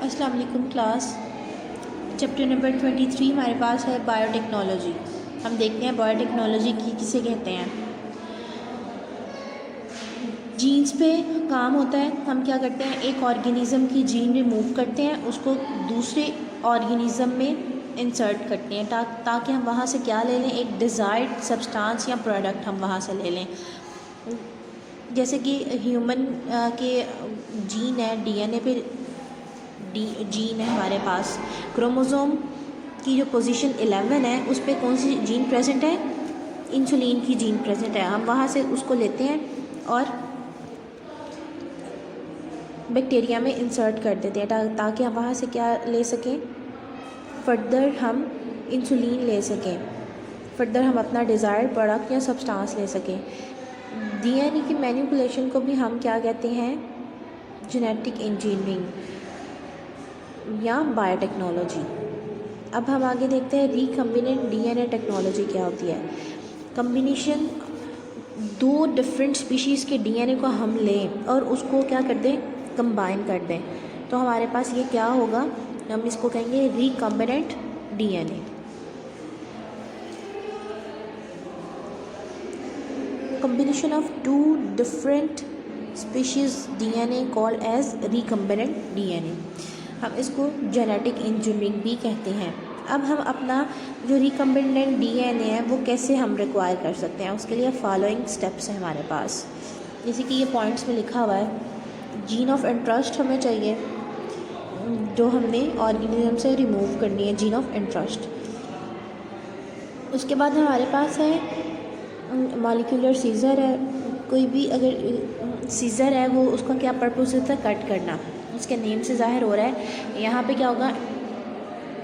अस्सलाम वालेकुम class. Chapter number 23 हमारे पास है बायोटेक्नोलॉजी। हम देखते हैं बायोटेक्नोलॉजी किसे कहते हैं। जीन्स पे काम होता है। हम क्या करते हैं, एक ऑर्गेनिज़म की जीन रिमूव करते हैं, उसको दूसरे ऑर्गेनिज़म में इंसर्ट करते हैं ताकि हम वहाँ से क्या ले लें, एक डिज़ायर्ड सब्सटेंस या प्रोडक्ट हम वहाँ से ले लें। जैसे कि ह्यूमन के जीन है, डीएनए पे जीन है हमारे पास। क्रोमोसोम की जो पोजीशन 11 है उस पर कौन सी जीन प्रेजेंट है, इंसुलिन की जीन प्रेजेंट है। हम वहाँ से उसको लेते हैं और बैक्टीरिया में इंसर्ट कर देते हैं ताकि हम वहाँ से क्या ले सकें, फर्दर हम इंसुलिन ले सकें, फर्दर हम अपना डिज़ायर्ड प्रोडक्ट या सब्सटेंस ले सकें। डीएनए की मैनिपुलेशन को भी हम क्या कहते हैं, जेनेटिक इंजीनियरिंग या बायोटेक्नोलॉजी। अब हम आगे देखते हैं रिकम्बिनेंट डीएनए टेक्नोलॉजी क्या होती है। कम्बिनेशन, दो डिफरेंट स्पीशीज़ के डीएनए को हम लें और उसको क्या कर दें, कंबाइन कर दें, तो हमारे पास ये क्या होगा, हम इसको कहेंगे recombinant DNA. combination of two different species DNA called as recombinant DNA। हम इसको जेनेटिक इंजीनियरिंग भी कहते हैं। अब हम अपना जो रिकम्बिनेंट डीएनए है वो कैसे हम रिक्वायर कर सकते हैं, उसके लिए फॉलोइंग स्टेप्स हैं हमारे पास। जैसे कि ये पॉइंट्स में लिखा हुआ है, जीन ऑफ इंटरेस्ट हमें चाहिए जो हमने ऑर्गेनिज्म से रिमूव करनी है, जीन ऑफ इंटरेस्ट। उसके बाद हमारे पास है मॉलिक्यूलर सीज़र है। कोई भी अगर सीज़र है वो उसका क्या पर्पस होता है, कट करना। उसके नेम से ज़ाहिर हो रहा है। यहाँ पे क्या होगा,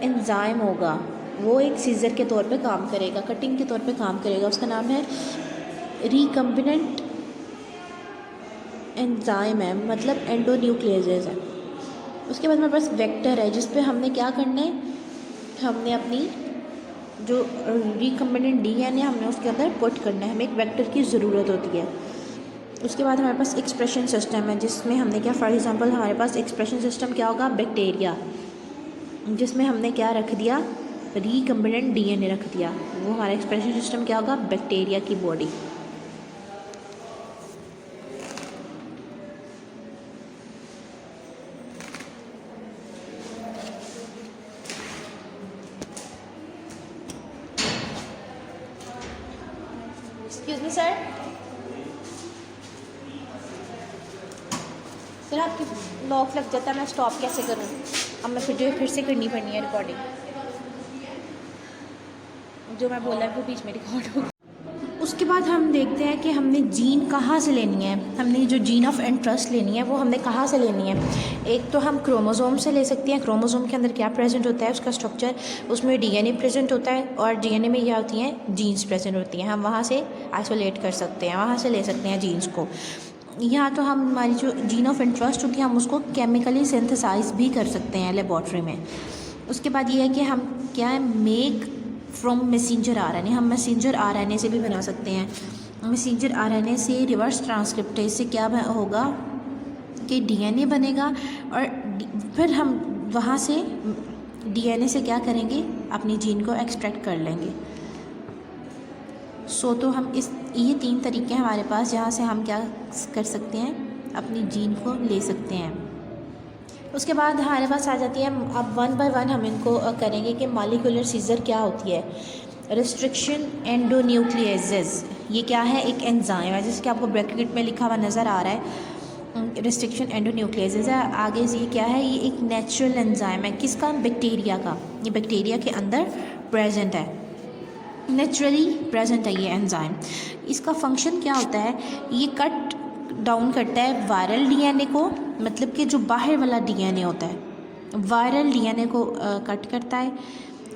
एंजाइम होगा, वो एक सीज़र के तौर पे काम करेगा, कटिंग के तौर पे काम करेगा। उसका नाम है रिकम्बिनेंट एंजाइम है, मतलब एंडोन्यूक्लियेजेज है। उसके बाद हमारे पास वेक्टर है जिस पे हमने क्या करना है, हमने अपनी जो रिकम्बिनेंट डीएनए हमने उसके अंदर पुट करना है, हमें एक वेक्टर की ज़रूरत होती है। उसके बाद हमारे पास एक्सप्रेशन सिस्टम है जिसमें हमने क्या, फॉर एग्जांपल हमारे पास एक्सप्रेशन सिस्टम क्या होगा, बैक्टीरिया, जिसमें हमने क्या रख दिया, रिकम्बिनेंट डीएनए रख दिया। वो हमारा एक्सप्रेशन सिस्टम क्या होगा, बैक्टीरिया की body. Excuse me sir, sir आपकी लॉक लग जाता है, मैं स्टॉप कैसे करूँ? अब मैं फिर से करनी पड़नी है रिकॉर्डिंग, जो मैं बोला है वो बीच में रिकॉर्ड हो। उसके बाद हम देखते हैं कि हमने जीन कहाँ से लेनी है। हमने जो जीन ऑफ इंटरेस्ट लेनी है वो हमने कहाँ से लेनी है। एक तो हम क्रोमोसोम से ले सकते हैं। क्रोमोसोम के अंदर क्या प्रेजेंट होता है, उसका स्ट्रक्चर, उसमें डीएनए प्रेजेंट होता है और डीएनए में क्या होती हैं, जीन्स प्रेजेंट होती हैं। हम वहाँ से आइसोलेट कर सकते हैं, वहाँ से ले सकते हैं जीन्स को। या तो हम हमारी जो जीन ऑफ इंटरेस्ट होती है हम उसको केमिकली सिंथेसाइज भी कर सकते हैं लेबॉर्ट्री में। उसके बाद ये है कि हम क्या है, मेक फ्रॉम मैसेंजर आरएनए, हम मैसेंजर आरएनए से भी बना सकते हैं। मैसेंजर आरएनए से रिवर्स ट्रांसक्रिप्टेज से क्या होगा कि डीएनए बनेगा और फिर हम वहाँ से डीएनए से क्या करेंगे, अपनी जीन को एक्सट्रैक्ट कर लेंगे। तो हम ये 3 तरीके हैं हमारे पास जहाँ से हम क्या कर सकते हैं, अपनी जीन को ले सकते हैं। उसके बाद हमारे पास आ जाती है, अब 1 बाय 1 हम इनको करेंगे कि मॉलिक्यूलर सीज़र क्या होती है। रिस्ट्रिक्शन एंडोन्यूक्लियेजेस, ये क्या है, एक एंजाइम है, जिसके आपको ब्रैकेट में लिखा हुआ नज़र आ रहा है, रिस्ट्रिक्शन एंडोन्यूक्लियेजेस है। आगे ये क्या है, ये एक नेचुरल एंजाइम है, किसका, बैक्टीरिया का। ये बैक्टीरिया के अंदर प्रेजेंट है, नेचुरली प्रेजेंट है ये एंजाइम। इसका फंक्शन क्या होता है, ये कट डाउन करता है वायरल डीएनए को, मतलब कि जो बाहर वाला डीएनए होता है वायरल डीएनए को कट करता है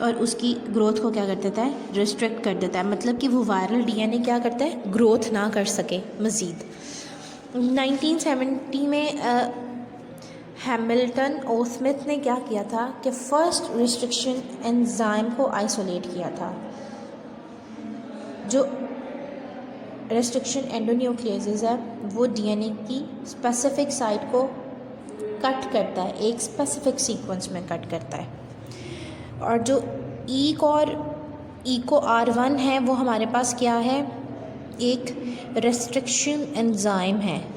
और उसकी ग्रोथ को क्या कर देता है, रिस्ट्रिक्ट कर देता है। मतलब कि वो वायरल डीएनए क्या करता है, ग्रोथ ना कर सके मज़ीद। 1970 में हैमिल्टन ओ स्मिथ ने क्या किया था कि फ़र्स्ट रिस्ट्रिक्शन एंजाइम को आइसोलेट किया था। जो रेस्ट्रिक्शन एंडोन्यूक्लियेजेस है वो डीएनए की स्पेसिफिक साइट को कट करता है, एक स्पेसिफिक सीक्वेंस में कट करता है। और जो इको R1 है वो हमारे पास क्या है, एक रेस्ट्रिक्शन एंजाइम है।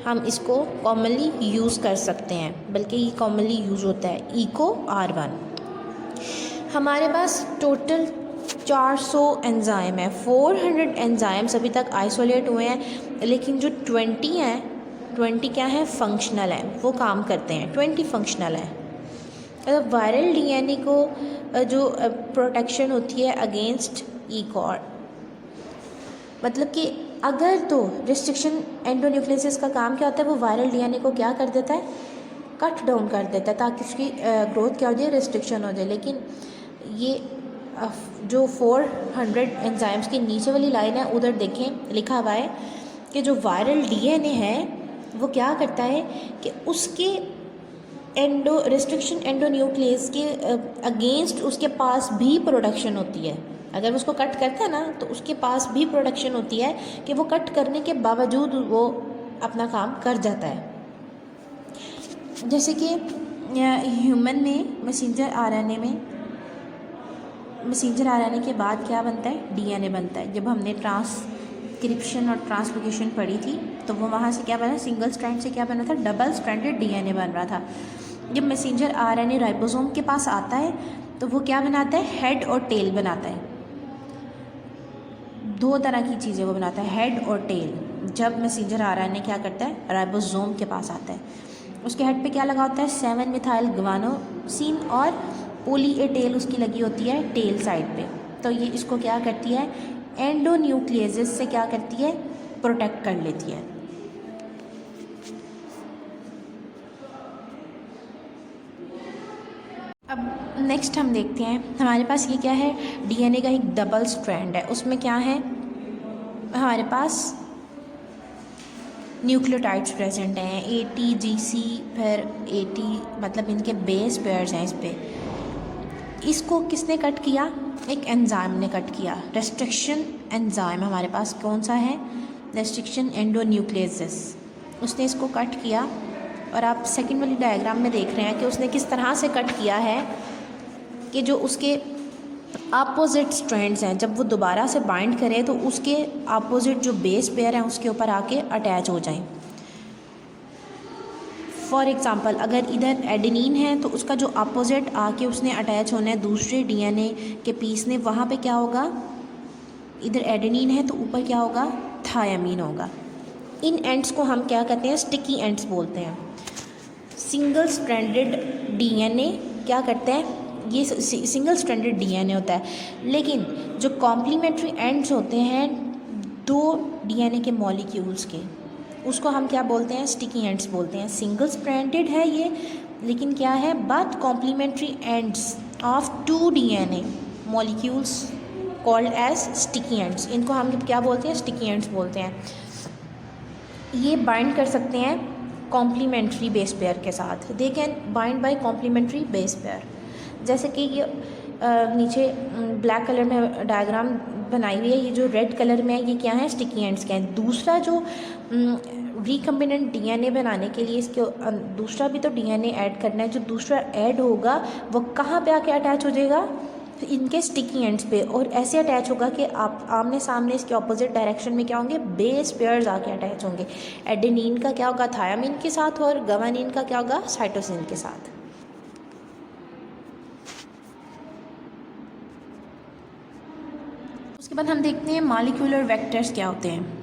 हम इसको कॉमनली यूज़ कर सकते हैं, बल्कि ये कॉमनली यूज़ होता है इको R1। हमारे पास टोटल 400 एंजाइम है, 400 एंजाइम्स अभी तक आइसोलेट हुए हैं, लेकिन जो 20 हैं, 20 क्या है, फंक्शनल है, वो काम करते हैं, 20 फंक्शनल है। मतलब वायरल डीएनए को जो प्रोटेक्शन होती है अगेंस्ट ईकॉर, मतलब कि अगर तो रिस्ट्रिक्शन एंडोन्यूक्लियस का काम क्या होता है, वो वायरल डीएनए को क्या कर देता है, कट डाउन कर देता है, ताकि उसकी ग्रोथ क्या हो जाए, रिस्ट्रिक्शन हो जाए। लेकिन ये जो 400 एंजाइम्स की नीचे वाली लाइन है, उधर देखें लिखा हुआ है कि जो वायरल डीएनए है वो क्या करता है कि उसके रिस्ट्रिक्शन एंडोन्यूक्लियस के अगेंस्ट उसके पास भी प्रोडक्शन होती है। अगर उसको कट करता है ना, तो उसके पास भी प्रोडक्शन होती है कि वो कट करने के बावजूद वो अपना काम कर जाता है। जैसे कि ह्यूमन में मैसेंजर आरएनए के बाद क्या बनता है, डीएनए बनता है। जब हमने ट्रांसक्रिप्शन और ट्रांसलोकेशन पढ़ी थी, तो वो वहाँ से क्या बना, सिंगल स्ट्रैंड से क्या बना था, डबल स्ट्रैंडेड डीएनए बन रहा था। जब मैसेंजर आरएनए राइबोसोम के पास आता है, तो वो क्या बनाता है, हेड और टेल बनाता है। दो तरह की चीज़ें वो बनाता है, हेड और टेल। जब मैसेंजर आरएनए क्या करता है, राइबोसोम के पास आता है, उसके हेड पे क्या लगा होता है, 7 मिथाइल ग्वानोसिन, और पोली ए टेल उसकी लगी होती है टेल साइड पे। तो ये इसको क्या करती है, एंडोन्यूक्लियस से क्या करती है, प्रोटेक्ट कर लेती है। अब नेक्स्ट हम देखते हैं, हमारे पास ये क्या है, डीएनए का एक डबल स्ट्रैंड है। उसमें क्या है, हमारे पास न्यूक्लियोटाइड्स प्रेजेंट हैं, AT GC फिर AT, मतलब इनके बेस पेयर्स हैं इस पे। इसको किसने कट किया, एक एंजाइम ने कट किया, रेस्ट्रिक्शन एंजाइम हमारे पास कौन सा है, रेस्ट्रिक्शन एंडोन्यूक्लियस। उसने इसको कट किया, और आप सेकंड वाली डायग्राम में देख रहे हैं कि उसने किस तरह से कट किया है कि जो उसके अपोजिट स्ट्रैंड्स हैं, जब वो दोबारा से बाइंड करे तो उसके अपोजिट जो बेस पेयर हैं उसके ऊपर आके अटैच हो जाएं। फॉर एग्ज़ाम्पल, अगर इधर एडेनिन है तो उसका जो अपोजिट आके उसने अटैच होना है दूसरे डीएनए के पीस ने, वहाँ पे क्या होगा, इधर एडेनिन है तो ऊपर क्या होगा, थायामीन होगा। इन एंड्स को हम क्या कहते हैं, स्टिकी एंड्स बोलते हैं। सिंगल स्ट्रैंडेड डीएनए क्या करते हैं, ये सिंगल स्ट्रैंडेड डीएनए होता है, लेकिन जो कॉम्प्लीमेंट्री एंड्स होते हैं दो डीएनए के मॉलिक्यूल्स के, उसको हम क्या बोलते हैं, स्टिकी एंड्स बोलते हैं। सिंगल स्ट्रैंडेड है ये, लेकिन क्या है, but complementary ends of 2 DNA molecules called as sticky ends. इनको हम क्या बोलते हैं, स्टिकी एंड्स बोलते हैं। ये बाइंड कर सकते हैं कॉम्प्लीमेंट्री बेस पेयर के साथ, they can bind by complementary base pair. जैसे कि ये नीचे ब्लैक कलर में डायग्राम बनाई हुई है, ये जो रेड कलर में है ये क्या है, स्टिकी एंड्स के हैं। दूसरा जो रिकम्बिनेंट डीएनए बनाने के लिए इसके दूसरा भी तो डीएनए ऐड करना है, जो दूसरा ऐड होगा वो कहाँ पे आके अटैच हो जाएगा, इनके स्टिकी एंड्स पे, और ऐसे अटैच होगा कि आप आमने सामने इसके ऑपोजिट डायरेक्शन में क्या होंगे, बेस पेयर्स आके अटैच होंगे। एडेनिन का क्या होगा, थायामीन के साथ, और ग्वानिन का क्या होगा, साइटोसिन के साथ। उसके बाद हम देखते हैं मॉलिक्यूलर वेक्टर्स क्या होते हैं।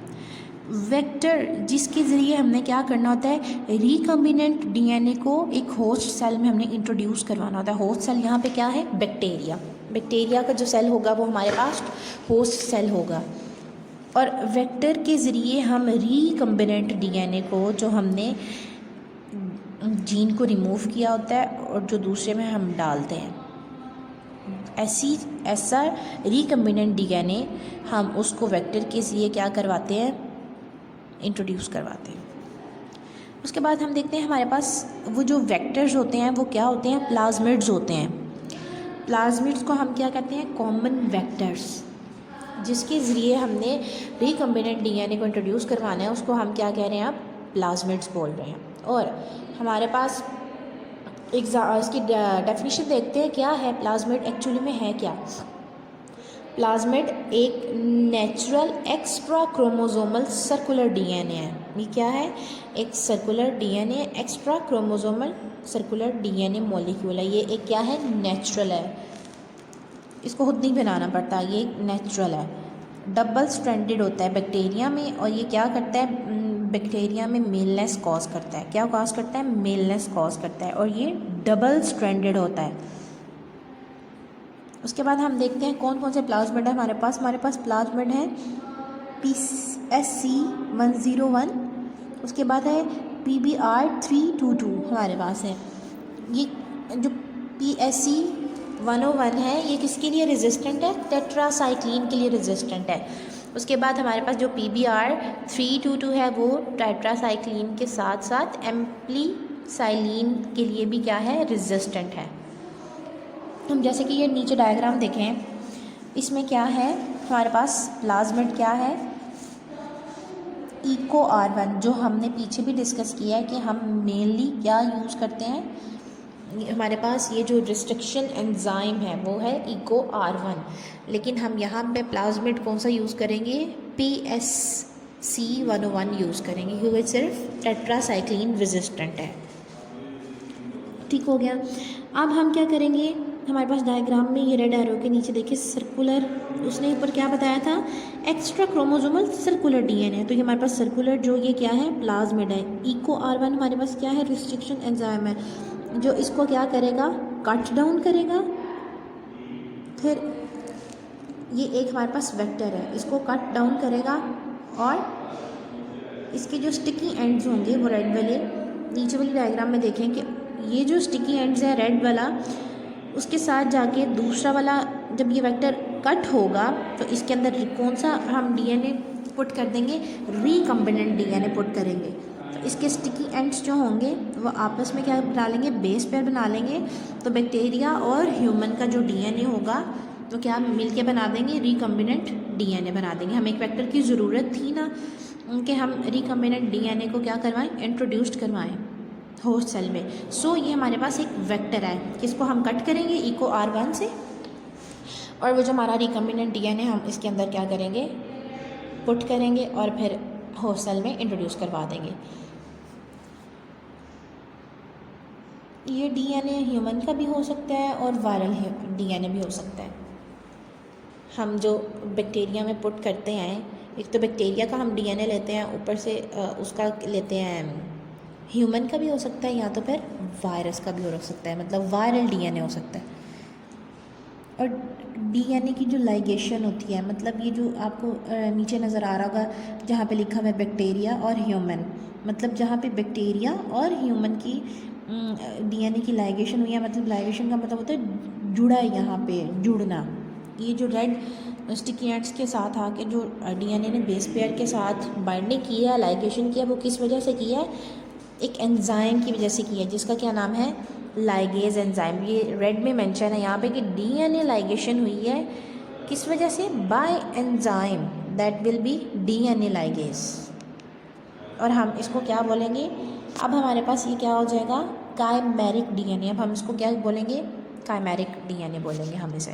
वेक्टर जिसके ज़रिए हमने क्या करना होता है, रिकम्बिनेंट डीएनए को एक होस्ट सेल में हमने इंट्रोड्यूस करवाना होता है। होस्ट सेल यहाँ पे क्या है, बैक्टीरिया। बैक्टीरिया का जो सेल होगा वो हमारे पास होस्ट सेल होगा, और वेक्टर के ज़रिए हम रिकम्बिनेंट डीएनए को, जो हमने जीन को रिमूव किया होता है और जो दूसरे में हम डालते हैं, ऐसा रिकम्बिनेंट डीएनए हम उसको वेक्टर के ज़रिए क्या करवाते हैं, इंट्रोड्यूस करवाते हैं। उसके बाद हम देखते हैं हमारे पास वो जो वेक्टर्स होते हैं वो क्या होते हैं, प्लाज्मिड्स होते हैं। प्लाज्मिड्स को हम क्या कहते हैं, कॉमन वेक्टर्स। जिसके ज़रिए हमने रिकम्बिनेंट डीएनए को इंट्रोड्यूस करवाना है उसको हम क्या कह रहे हैं, आप प्लाज्मिड्स बोल रहे हैं। और हमारे पास इसकी डेफिनेशन देखते हैं क्या है प्लाज्मिड एक्चुअली में है क्या। प्लाज्मिड एक natural extra chromosomal circular DNA है। ये क्या है? एक circular DNA, extra chromosomal circular DNA molecule है। ये एक क्या है? नेचुरल है, इसको खुद नहीं बनाना पड़ता, ये नेचुरल है। डबल स्ट्रैंडेड होता है बैक्टीरिया में, और ये क्या करता है? बैक्टीरिया में मेलनेस कॉज करता है। क्या कॉज करता है? मेलनेस कॉज करता है, और ये डबल स्ट्रैंडेड होता है। उसके बाद हम देखते हैं कौन कौन से प्लाज्मिड है हमारे पास। प्लाज्मिड है PSC101, उसके बाद है PBR322 हमारे पास है। ये जो PSC101 है ये किसके लिए रेजिस्टेंट है? टेट्रासाइक्लिन के लिए रेजिस्टेंट है। उसके बाद हमारे पास जो PBR322 है वो टेट्रासाइक्लिन के साथ साथ एम्प्लीसाइलिन के लिए भी क्या है? रेजिस्टेंट है। हम जैसे कि ये नीचे डायग्राम देखें, इसमें क्या है हमारे पास? प्लाज्मिड क्या है? इको R1, जो हमने पीछे भी डिस्कस किया है कि हम मेनली क्या यूज़ करते हैं। हमारे पास ये जो रिस्ट्रिक्शन एंजाइम है वो है इको R1, लेकिन हम यहाँ पे प्लाज्मिड कौन सा यूज़ करेंगे? PSC101 यूज़ करेंगे, क्योंकि सिर्फ टेट्रासाइक्लिन रेजिस्टेंट है। ठीक हो गया। अब हम क्या करेंगे? हमारे पास डायग्राम में ये रेड एरो के नीचे देखिए सर्कुलर, उसने ऊपर क्या बताया था? Extra chromosomal circular DNA. तो ये हमारे पास सर्कुलर जो ये क्या है? प्लाज्मिड है। इको R1 हमारे पास क्या है? रिस्ट्रिक्शन एंजाइम है, जो इसको क्या करेगा? कट डाउन करेगा। फिर ये एक हमारे पास वेक्टर है, इसको कट डाउन करेगा, और इसके जो स्टिकी एंड्स होंगे वो रेड वाले, नीचे वाली डायग्राम में देखें कि ये जो स्टिकी एंड्स है रेड वाला, उसके साथ जाके दूसरा वाला जब ये वेक्टर कट होगा तो इसके अंदर कौन सा हम डीएनए पुट कर देंगे? रिकम्बिनेंट डीएनए पुट करेंगे। तो इसके स्टिकी एंड्स जो होंगे वो आपस में क्या बना लेंगे? बेस पेयर बना लेंगे। तो बैक्टीरिया और ह्यूमन का जो डीएनए होगा तो क्या मिलके बना देंगे? रिकम्बिनेंट डीएनए बना देंगे। हमें एक वेक्टर की ज़रूरत थी ना कि हम रिकम्बिनेंट डीएनए को क्या करवाएं? इंट्रोड्यूस्ड करवाएं होस्ट सेल में। सो ये हमारे पास एक वेक्टर है, किसको हम कट करेंगे? इको R1 से, और वो जो हमारा रिकम्बिनेंट डीएनए हम इसके अंदर क्या करेंगे? पुट करेंगे, और फिर होस्ट सेल में इंट्रोड्यूस करवा देंगे। ये डीएनए ह्यूमन का भी हो सकता है और वायरल डीएनए भी हो सकता है। हम जो बैक्टीरिया में पुट करते हैं, एक तो बैक्टीरिया का हम डीएनए लेते हैं, ऊपर से उसका लेते हैं ह्यूमन का भी हो सकता है, या तो फिर वायरस का भी हो सकता है, मतलब वायरल डीएनए हो सकता है। और डीएनए की जो लाइगेशन होती है, मतलब ये जो आपको नीचे नज़र आ रहा होगा जहाँ पे लिखा हुआ है बैक्टीरिया और ह्यूमन, मतलब जहाँ पे बैक्टीरिया और ह्यूमन की डीएनए की लाइगेशन हुई है, मतलब लाइगेशन का मतलब होता है जुड़ा है, यहाँ पे जुड़ना। ये जो रेड स्टिकी एंड्स के साथ आके जो डीएनए ने बेस पेयर के साथ बाइंडिंग की है, लाइगेशन किया, वो किस वजह से किया है? एक एंजाइम की वजह से किया है, जिसका क्या नाम है? Ligase enzyme. ये रेड में मेंशन है यहाँ पे कि डीएनए लाइगेशन हुई है किस वजह से? Bye enzyme that will be DNA ligase. और हम इसको क्या बोलेंगे? अब हमारे पास ये क्या हो जाएगा? Chimeric DNA. अब हम इसको क्या बोलेंगे? काइमेरिक डीएनए बोलेंगे हम इसे।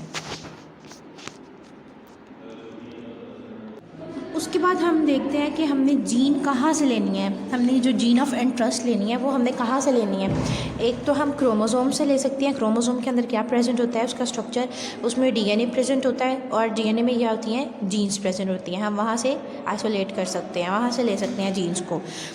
उसके बाद हम देखते हैं कि हमने जीन कहाँ से लेनी है। हमने जो जीन ऑफ इंटरेस्ट लेनी है वो हमने कहाँ से लेनी है? एक तो हम क्रोमोसोम से ले सकते हैं। क्रोमोसोम के अंदर क्या प्रेजेंट होता है? उसका स्ट्रक्चर, उसमें डीएनए प्रेजेंट होता है, और डीएनए में क्या होती हैं? जीन्स प्रेजेंट होती हैं। हम वहाँ से आइसोलेट कर सकते हैं, वहाँ से ले सकते हैं जीन्स को।